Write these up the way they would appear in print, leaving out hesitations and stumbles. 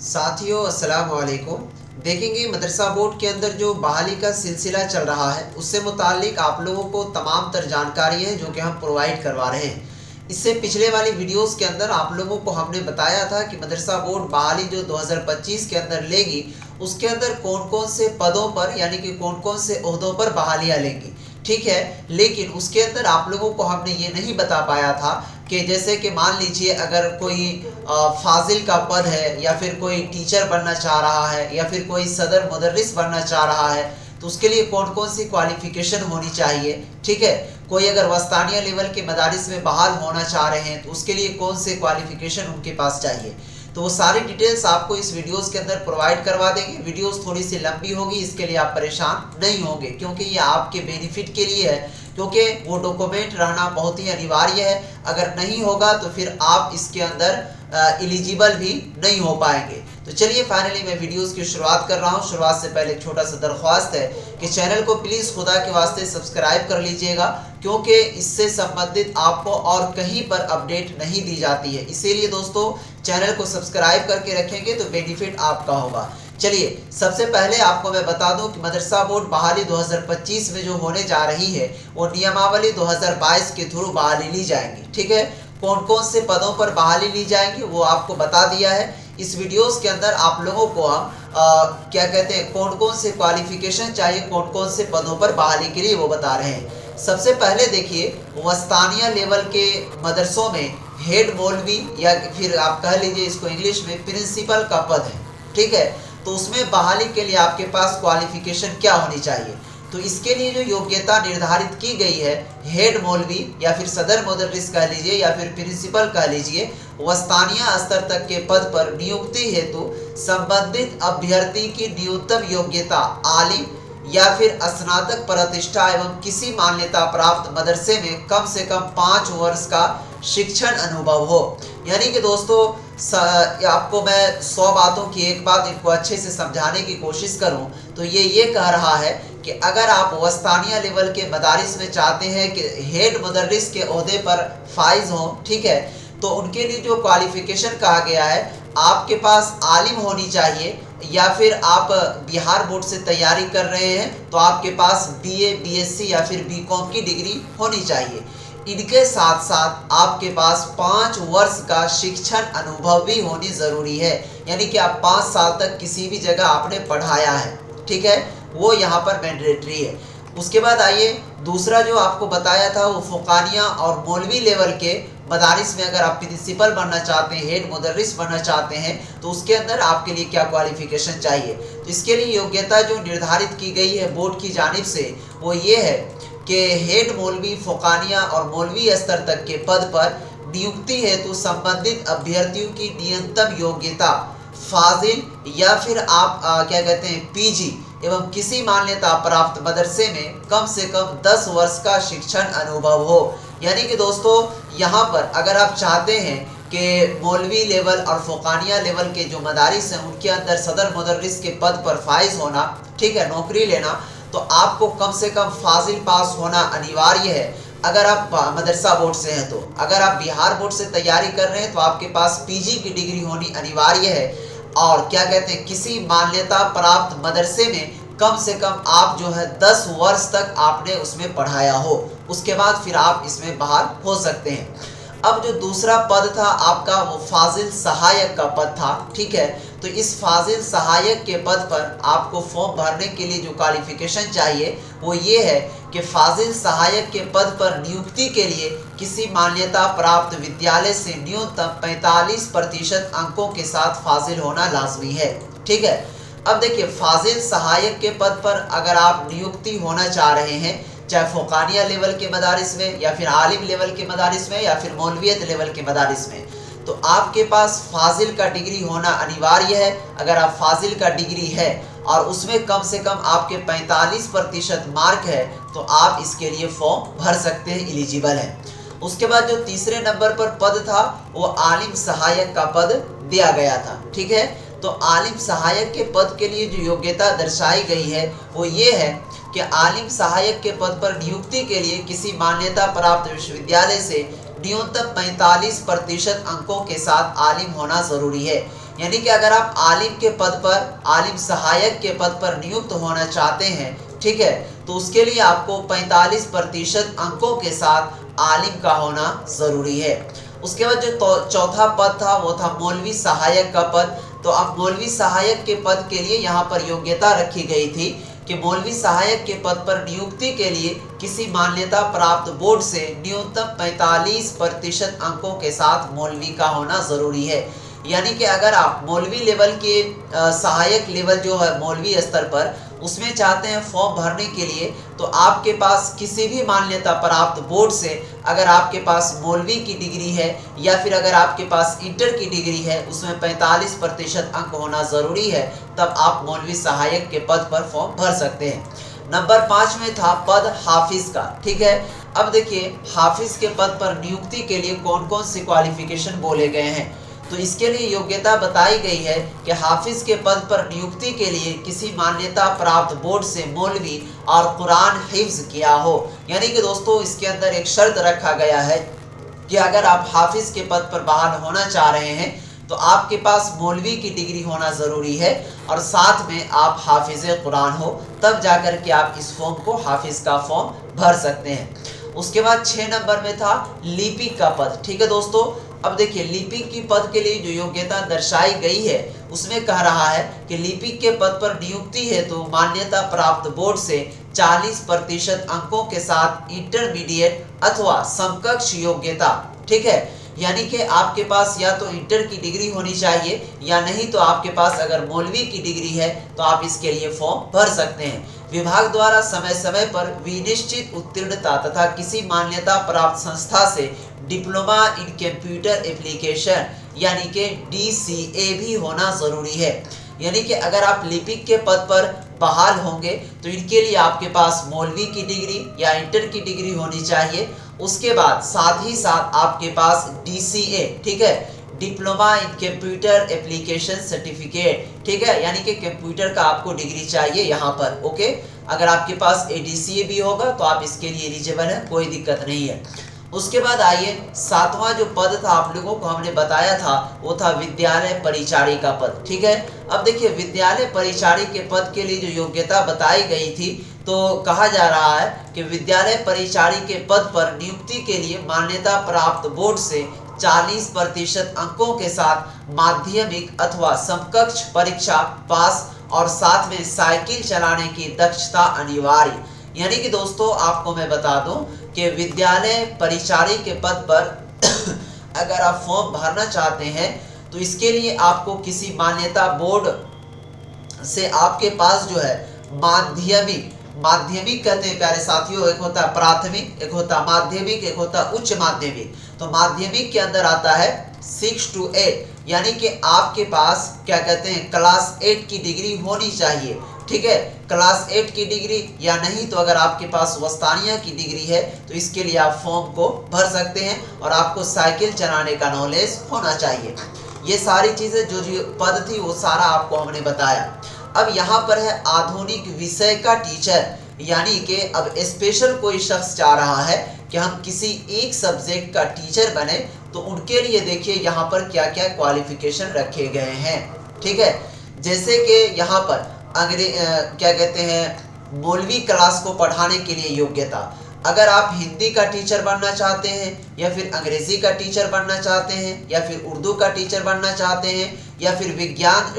साथियों अस्सलाम वालेकुम। देखेंगे मदरसा बोर्ड के अंदर जो बहाली का सिलसिला चल रहा है उससे मुताल्लिक आप लोगों को तमाम तर जानकारी है जो कि हम प्रोवाइड करवा रहे हैं। इससे पिछले वाली वीडियोस के अंदर आप लोगों को हमने बताया था कि मदरसा बोर्ड बहाली जो 2025 के अंदर लेगी उसके अंदर कौन कौन से पदों पर यानी कि कौन कौन से ओहदों पर बहालियाँ लेंगी। ठीक है, लेकिन उसके अंदर आप लोगों को हमने ये नहीं बता पाया था कि जैसे कि मान लीजिए अगर कोई फाजिल का पद है या फिर कोई टीचर बनना चाह रहा है या फिर कोई सदर मुदर्रिस बनना चाह रहा है तो उसके लिए कौन कौन सी क्वालिफ़िकेशन होनी चाहिए। ठीक है, कोई अगर वस्तानिया लेवल के मदारिस में बहाल होना चाह रहे हैं तो उसके लिए कौन से क्वालिफ़िकेशन उनके पास चाहिए, तो वो सारी डिटेल्स आपको इस वीडियोस के अंदर प्रोवाइड करवा देंगे। वीडियोस थोड़ी सी लंबी होगी, इसके लिए आप परेशान नहीं होंगे क्योंकि ये आपके बेनिफिट के लिए है, क्योंकि वो डॉक्यूमेंट रहना बहुत ही अनिवार्य है। अगर नहीं होगा तो फिर आप इसके अंदर एलिजिबल भी नहीं हो पाएंगे। तो चलिए फाइनली मैं वीडियोस की शुरुआत कर रहा हूँ। शुरुआत से पहले एक छोटा सा दरख्वास्त है कि चैनल को प्लीज़ खुदा के वास्ते सब्सक्राइब कर लीजिएगा, क्योंकि इससे संबंधित आपको और कहीं पर अपडेट नहीं दी जाती है। इसीलिए दोस्तों चैनल को सब्सक्राइब करके रखेंगे तो बेनिफिट आपका होगा। चलिए सबसे पहले आपको मैं बता दूं कि मदरसा बोर्ड बहाली 2025 में जो होने जा रही है वो नियमावली 2022 के थ्रू बहाली ली जाएंगी। ठीक है, कौन कौन से पदों पर बहाली ली जाएंगी वो आपको बता दिया है। इस वीडियोस के अंदर आप लोगों को हम क्या कहते हैं कौन कौन से क्वालिफिकेशन चाहिए, कौन कौन से पदों पर बहाली के लिए वो बता रहे हैं। सबसे पहले देखिए, वस्तानिया लेवल के मदरसों में हेड मौलवी या फिर आप कह लीजिए इसको इंग्लिश में प्रिंसिपल का पद है। ठीक है, तो उसमें बहाली के लिए आपके पास क्वालिफिकेशन क्या होनी चाहिए, तो इसके लिए जो योग्यता निर्धारित की गई है, हेड मौलवी या फिर सदर मुदर्रिस कह लीजिए या फिर प्रिंसिपल कह लीजिए, वस्तानिया स्तर तक के पद पर नियुक्ति हेतु संबंधित अभ्यर्थी की न्यूनतम योग्यता आलिम या फिर स्नातक प्रतिष्ठा एवं किसी मान्यता प्राप्त मदरसे में कम से कम 5 वर्ष का शिक्षण अनुभव हो। यानी कि दोस्तों आपको मैं 100 बातों की एक बात इनको अच्छे से समझाने की कोशिश करूं तो ये कह रहा है कि अगर आप वस्तानिया लेवल के मदारिस में चाहते हैं कि हेड मुदर्रिस के ओहदे पर फाइज हो, ठीक है, तो उनके लिए जो क्वालिफिकेशन कहा गया है आपके पास आलिम होनी चाहिए, या फिर आप बिहार बोर्ड से तैयारी कर रहे हैं तो आपके पास बीए, बीएससी या फिर बीकॉम की डिग्री होनी चाहिए। इनके साथ साथ आपके पास 5 वर्ष का शिक्षण अनुभव भी होनी ज़रूरी है, यानी कि आप 5 साल तक किसी भी जगह आपने पढ़ाया है। ठीक है, वो यहाँ पर मैंडेटरी है। उसके बाद आइए दूसरा जो आपको बताया था वो फ़ुकानिया और मौलवी लेवल के मदारिस में अगर आप प्रिंसिपल बनना चाहते हैं, हेड मुदर्रिस बनना चाहते हैं तो उसके अंदर आपके लिए क्या क्वालिफिकेशन चाहिए, तो इसके लिए योग्यता जो निर्धारित की गई है बोर्ड की जानिब से वो ये है कि हेड मौलवी फ़ुकानिया और मौलवी स्तर तक के पद पर नियुक्ति हेतु संबंधित अभ्यर्थियों की न्यूनतम योग्यता फाजिल या फिर आप क्या कहते हैं पीजी एवं किसी मान्यता प्राप्त मदरसे में कम से कम 10 वर्ष का शिक्षण अनुभव हो। यानी कि दोस्तों यहाँ पर अगर आप चाहते हैं कि मौलवी लेवल और फ़ुकानिया लेवल के जो मदारिस हैं उनके अंदर सदर मुदर्रिस के पद पर फाइज होना, ठीक है, नौकरी लेना, तो आपको कम से कम फाजिल पास होना अनिवार्य है। अगर आप मदरसा बोर्ड से हैं तो, अगर आप बिहार बोर्ड से तैयारी कर रहे हैं तो आपके पास पीजी की डिग्री होनी अनिवार्य है, और क्या कहते हैं किसी मान्यता प्राप्त मदरसे में कम से कम आप जो है 10 वर्ष तक आपने उसमें पढ़ाया हो, उसके बाद फिर आप इसमें बहाल हो सकते हैं। अब जो दूसरा पद था आपका वो फाजिल सहायक का पद था। ठीक है, तो इस फाजिल सहायक के पद पर आपको फॉर्म भरने के लिए जो क्वालिफिकेशन चाहिए वो ये है कि फाजिल सहायक के पद पर नियुक्ति के लिए किसी मान्यता प्राप्त विद्यालय से न्यूनतम 45% अंकों के साथ फाजिल होना लाजमी है। ठीक है, अब देखिए फाजिल सहायक के पद पर अगर आप नियुक्ति होना चाह रहे हैं, चाहे फ़ुकानिया लेवल के मदारिस में या फिर आलिम लेवल के मदारिस में या फिर मौलवियत लेवल के मदारिस में, तो आपके पास फाजिल का डिग्री होना अनिवार्य है। अगर आप फाजिल का डिग्री है और उसमें कम से कम आपके 45% मार्क है तो आप इसके लिए फॉर्म भर सकते हैं, एलिजिबल है। उसके बाद जो तीसरे नंबर पर पद था वो आलिम सहायक का पद दिया गया था। ठीक है, तो आलिम सहायक के पद के लिए जो योग्यता दर्शाई गई है वो ये है कि आलिम सहायक के पद पर नियुक्ति के लिए किसी मान्यता प्राप्त विश्वविद्यालय से न्यूनतम 45% अंकों के साथ आलिम होना ज़रूरी है। यानी कि अगर आप आलिम के पद पर, आलिम सहायक के पद पर नियुक्त होना चाहते हैं, ठीक है, तो उसके लिए आपको 45% अंकों के साथ आलिम का होना ज़रूरी है। उसके बाद जो चौथा पद था वो था मौलवी सहायक का पद। तो अब मौलवी सहायक के पद के लिए यहाँ पर योग्यता रखी गई थी कि मौलवी सहायक के पद पर नियुक्ति के लिए किसी मान्यता प्राप्त बोर्ड से न्यूनतम 45% अंकों के साथ मौलवी का होना ज़रूरी है। यानी कि अगर आप मौलवी लेवल के सहायक लेवल जो है मौलवी स्तर पर उसमें चाहते हैं फॉर्म भरने के लिए, तो आपके पास किसी भी मान्यता प्राप्त बोर्ड से अगर आपके पास मौलवी की डिग्री है या फिर अगर आपके पास इंटर की डिग्री है, उसमें 45% अंक होना ज़रूरी है, तब आप मौलवी सहायक के पद पर फॉर्म भर सकते हैं। नंबर 5 में था पद हाफिज का, ठीक है। अब देखिए हाफिज के पद पर नियुक्ति के लिए कौन कौन सी क्वालिफिकेशन बोले गए हैं। तो इसके लिए योग्यता बताई गई है कि हाफिज के पद पर नियुक्ति के लिए किसी मान्यता प्राप्त बोर्ड से मौलवी और कुरान हिफ्ज किया हो। यानी कि दोस्तों इसके अंदर एक शर्त रखा गया है कि अगर आप हाफिज के पद पर बहाल होना चाह रहे हैं तो आपके पास मौलवी की डिग्री होना ज़रूरी है और साथ में आप हाफिज कुरान हो, तब जाकर के आप इस फॉर्म को हाफिज का फॉर्म भर सकते हैं। उसके बाद 6 नंबर में था लिपिक का पद, ठीक है दोस्तों। अब देखिए लिपिक की पद के लिए जो योग्यता दर्शाई गई है उसमें कह रहा है कि लिपिक के पद पर नियुक्ति है तो मान्यता प्राप्त बोर्ड से 40% अंकों के साथ इंटरमीडिएट अथवा समकक्ष योग्यता, ठीक है। यानी कि आपके पास या तो इंटर की डिग्री होनी चाहिए या नहीं तो आपके पास अगर मौलवी की डिग्री है तो आप इसके लिए फॉर्म भर सकते हैं। विभाग द्वारा समय समय पर विनिश्चित उत्तीर्णता तथा किसी मान्यता प्राप्त संस्था से डिप्लोमा इन कंप्यूटर एप्लीकेशन यानी कि DCA भी होना ज़रूरी है। यानी कि अगर आप लिपिक के पद पर बहाल होंगे तो इनके लिए आपके पास मौलवी की डिग्री या इंटर की डिग्री होनी चाहिए। उसके बाद साथ ही साथ आपके पास DCA, ठीक है, diploma in computer application certificate, ठीक है, यानी कि कंप्यूटर का आपको डिग्री चाहिए यहाँ पर, ओके। अगर आपके पास DCA भी होगा तो आप इसके लिए एलिजिबल है, कोई दिक्कत नहीं है। उसके बाद आइए 7वां जो पद था आप लोगों को हमने बताया था वो था विद्यालय परिचारी का पद, ठीक है। अब देखिए विद्यालय परिचारी के पद के लिए जो योग्यता बताई गई थी तो कहा जा रहा है कि विद्यालय परिचारी के पद पर नियुक्ति के लिए मान्यता प्राप्त बोर्ड से 40% अंकों के साथ माध्यमिक अथवा समकक्ष परीक्षा पास और साथ में साइकिल चलाने की दक्षता अनिवार्य। यानी कि दोस्तों आपको मैं बता दूं कि विद्यालय परिचारी के पद पर अगर आप फॉर्म भरना चाहते हैं तो इसके लिए आपको किसी मान्यता बोर्ड से आपके पास जो है माध्यमिक कहते हैं प्यारे साथियों, एक होता है प्राथमिक, एक होता माध्यमिक, एक होता उच्च माध्यमिक। तो माध्यमिक के अंदर आता है 6 to 8, यानी कि आपके पास क्या कहते हैं क्लास 8 की डिग्री होनी चाहिए, ठीक है, क्लास 8 की डिग्री या नहीं तो अगर आपके पास वस्तानिया की डिग्री है तो इसके लिए आप फॉर्म को भर सकते हैं और आपको साइकिल चलाने का नॉलेज होना चाहिए। ये सारी चीज़ें जो पद थी वो सारा आपको हमने बताया। अब यहाँ पर है आधुनिक विषय का टीचर, यानी कि अब स्पेशल कोई शख्स चाह रहा है कि हम किसी एक सब्जेक्ट का टीचर बने तो उनके लिए देखिए यहाँ पर क्या क्या क्वालिफिकेशन रखे गए हैं, ठीक है। जैसे कि यहाँ पर क्या कहते हैं मौलवी क्लास को पढ़ाने के लिए योग्यता, अगर आप हिंदी का टीचर बनना चाहते हैं या फिर अंग्रेज़ी का टीचर बनना चाहते हैं या फिर उर्दू का टीचर बनना चाहते हैं या फिर विज्ञान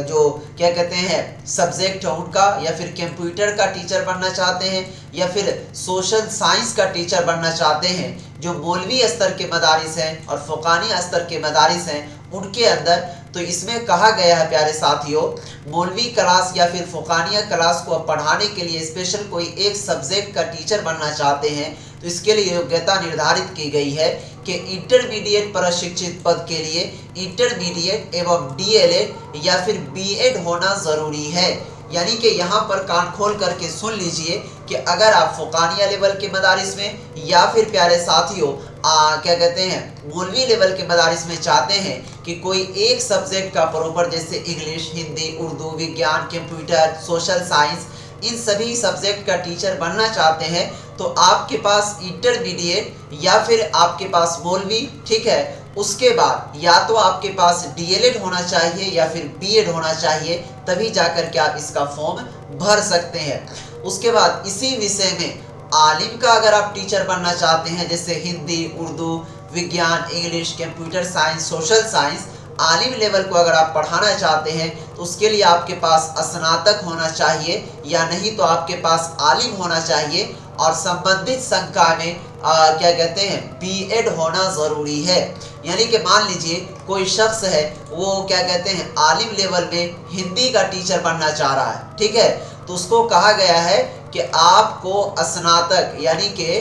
जो क्या कहते हैं सब्जेक्ट है उनका, या फिर कंप्यूटर का टीचर बनना चाहते हैं या फिर सोशल साइंस का टीचर बनना चाहते हैं, जो मौलवी स्तर के मदारिस हैं और फ़ुक़ानी स्तर के मदारिस हैं उनके अंदर, तो इसमें कहा गया है प्यारे साथियों मौलवी क्लास या फिर फ़ुक़ानिया क्लास को पढ़ाने के लिए स्पेशल कोई एक सब्जेक्ट का टीचर बनना चाहते हैं तो इसके लिए योग्यता निर्धारित की गई है कि इंटरमीडिएट प्रशिक्षित पद के लिए इंटरमीडिएट एवं DLED या फिर B.Ed होना ज़रूरी है। यानी कि यहाँ पर कान खोल करके सुन लीजिए कि अगर आप फ़ुक़ानिया लेवल के मदारिस में या फिर प्यारे साथियों क्या कहते हैं मौलवी लेवल के मदारिस में चाहते हैं कि कोई एक सब्जेक्ट का प्रॉपर जैसे इंग्लिश, हिंदी, उर्दू, विज्ञान, कंप्यूटर, सोशल साइंस, इन सभी सब्जेक्ट का टीचर बनना चाहते हैं तो आपके पास इंटरमीडिएट या फिर आपके पास मौलवी, ठीक है, उसके बाद या तो आपके पास डीएलएड होना चाहिए या फिर बीएड होना चाहिए, तभी जाकर के आप इसका फॉर्म भर सकते हैं। उसके बाद इसी विषय में आलिम का अगर आप टीचर बनना चाहते हैं, जैसे हिंदी, उर्दू, विज्ञान, English, computer science, social science, आलिम लेवल को अगर आप पढ़ाना चाहते हैं तो उसके लिए आपके पास स्नातक होना चाहिए, या नहीं तो आपके पास आलिम होना चाहिए और संबंधित संकाय में क्या कहते हैं बीएड होना ज़रूरी है। यानी कि मान लीजिए कोई शख्स है, वो क्या कहते हैं आलिम लेवल में हिंदी का टीचर बनना चाह रहा है, ठीक है, तो उसको कहा गया है कि आपको स्नातक यानी कि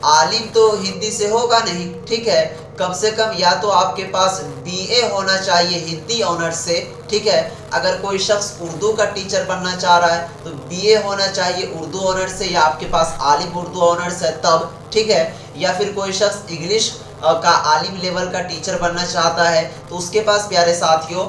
आलिम तो हिंदी से होगा नहीं, ठीक है, कम से कम या तो आपके पास बीए होना चाहिए हिंदी ऑनर्स से, ठीक है। अगर कोई शख्स उर्दू का टीचर बनना चाह रहा है तो बीए होना चाहिए उर्दू ऑनर्स से, या आपके पास आलिम उर्दू ऑनर्स है तब, ठीक है। या फिर कोई शख्स इंग्लिश का आलिम लेवल का टीचर बनना चाहता है तो उसके पास प्यारे साथियों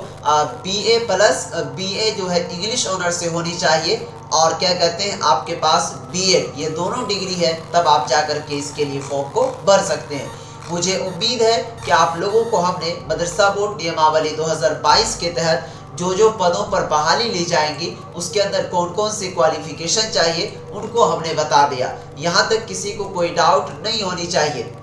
बीए प्लस बीए जो है इंग्लिश ऑनर्स से होनी चाहिए, और क्या कहते हैं आपके पास बीएड, ये दोनों डिग्री है, तब आप जाकर के इसके लिए फॉर्म को भर सकते हैं। मुझे उम्मीद है कि आप लोगों को हमने मदरसा बोर्ड नियमावली 2022 के तहत जो पदों पर बहाली ली जाएंगी उसके अंदर कौन कौन से क्वालिफिकेशन चाहिए उनको हमने बता दिया। यहाँ तक किसी को कोई डाउट नहीं होनी चाहिए।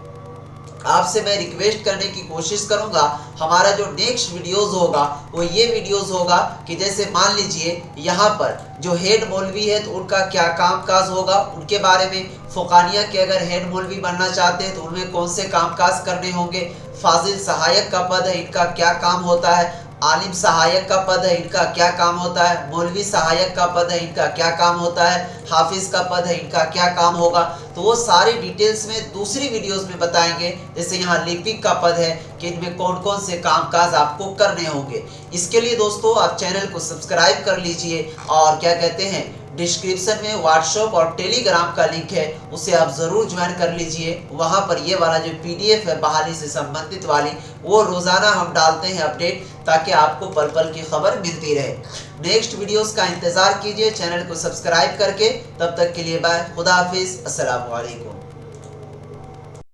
आपसे मैं रिक्वेस्ट करने की कोशिश करूंगा, हमारा जो नेक्स्ट वीडियोस होगा वो ये वीडियोस होगा कि जैसे मान लीजिए यहाँ पर जो हेड मौलवी है तो उनका क्या कामकाज होगा, उनके बारे में, फ़ुकानिया के अगर हेड मौलवी बनना चाहते हैं तो उनमें कौन से कामकाज करने होंगे, फाजिल सहायक का पद है इनका क्या काम होता है, आलिम सहायक का पद है इनका क्या काम होता है, मौलवी सहायक का पद है इनका क्या काम होता है, हाफिज का पद है इनका क्या काम होगा, तो वो सारी डिटेल्स में दूसरी वीडियोस में बताएंगे। जैसे यहाँ लिपिक का पद है कि इनमें कौन कौन से कामकाज आपको करने होंगे। इसके लिए दोस्तों आप चैनल को सब्सक्राइब कर लीजिए, और क्या कहते हैं डिस्क्रिप्शन में व्हाट्सएप और टेलीग्राम का लिंक है, उसे आप ज़रूर ज्वाइन कर लीजिए। वहाँ पर ये वाला जो पीडीएफ है बहाली से संबंधित वाली, वो रोज़ाना हम डालते हैं अपडेट, ताकि आपको पल पल की खबर मिलती रहे। नेक्स्ट वीडियोस का इंतज़ार कीजिए चैनल को सब्सक्राइब करके। तब तक के लिए बाय, खुदा हाफिज़, अस्सलामु अलैकुम।